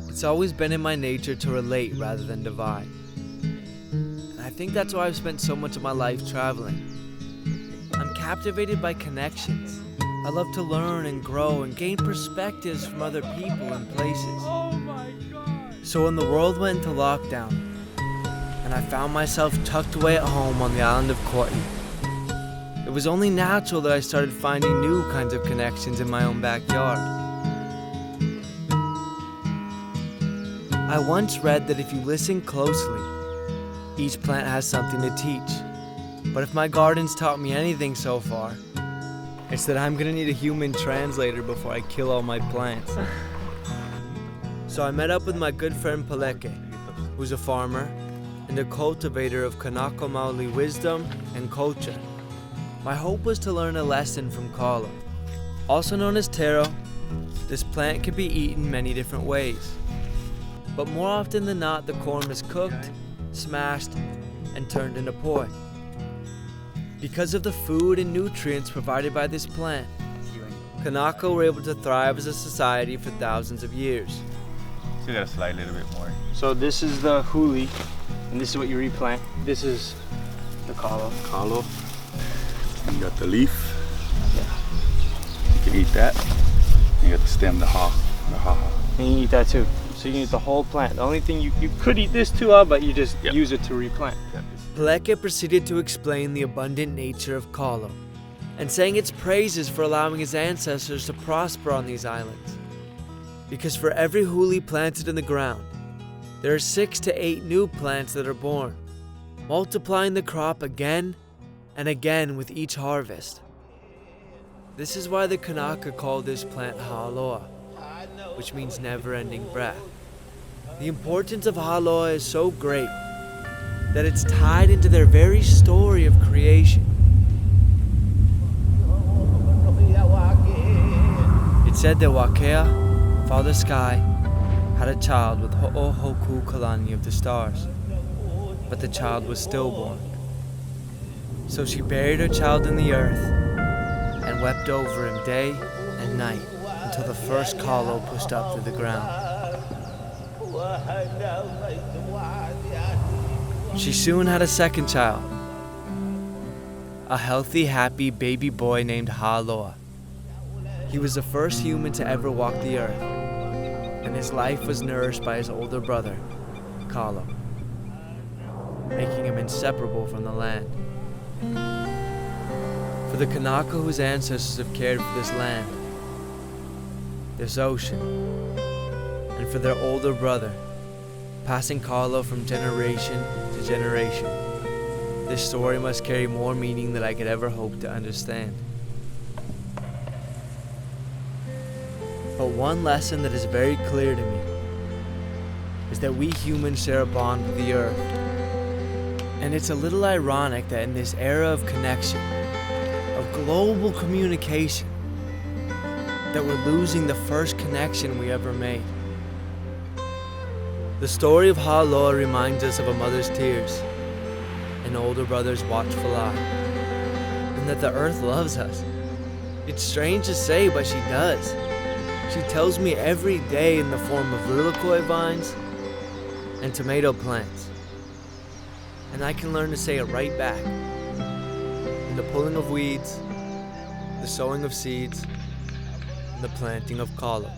It's always been in my nature to relate rather than divide. And I think that's why I've spent so much of my life traveling. I'm captivated by connections. I love to learn and grow and gain perspectives from other people and places. Oh my God! So when the world went into lockdown, and I found myself tucked away at home on the island of Kauai, it was only natural that I started finding new kinds of connections in my own backyard. I once read that if you listen closely, each plant has something to teach. But if my garden's taught me anything so far, it's that I'm gonna need a human translator before I kill all my plants. So I met up with my good friend Paleke, who's a farmer and a cultivator of Kanaka Maoli wisdom and culture. My hope was to learn a lesson from kalo. Also known as taro, this plant can be eaten many different ways. But more often than not, the corm is cooked, smashed, and turned into poi. Because of the food and nutrients provided by this plant, Kanaka were able to thrive as a society for thousands of years. So you gotta slide a little bit more. So this is the huli, and this is what you replant. This is the kalo. Kalo. You got the leaf. Yeah. You can eat that. You got the stem, the haha. And you eat that too. So you can eat the whole plant. The only thing you could eat this too, but you just use it to replant. Yeah. Paleke proceeded to explain the abundant nature of kalo and sang its praises for allowing his ancestors to prosper on these islands. Because for every huli planted in the ground, there are 6 to 8 new plants that are born, multiplying the crop again and again with each harvest. This is why the Kanaka call this plant ha'aloa, which means never-ending breath. The importance of ha'aloa is so great that it's tied into their very story of creation. It said that Wakea, Father Sky, had a child with Ho'ohoku Kalani of the stars, but the child was stillborn. So she buried her child in the earth and wept over him day and night until the first kalo pushed up through the ground. She soon had a second child, a healthy, happy baby boy named Ha'aloa. He was the first human to ever walk the earth, and his life was nourished by his older brother, Kalo, making him inseparable from the land. For the Kanaka whose ancestors have cared for this land, this ocean, and for their older brother, passing kalo from generation to generation, this story must carry more meaning than I could ever hope to understand. But one lesson that is very clear to me is that we humans share a bond with the earth. And it's a little ironic that in this era of connection, of global communication, that we're losing the first connection we ever made. The story of Ha'aloa reminds us of a mother's tears, an older brother's watchful eye, and that the earth loves us. It's strange to say, but she does. She tells me every day in the form of lilikoi vines and tomato plants. And I can learn to say it right back. In the pulling of weeds, the sowing of seeds, and the planting of kalo.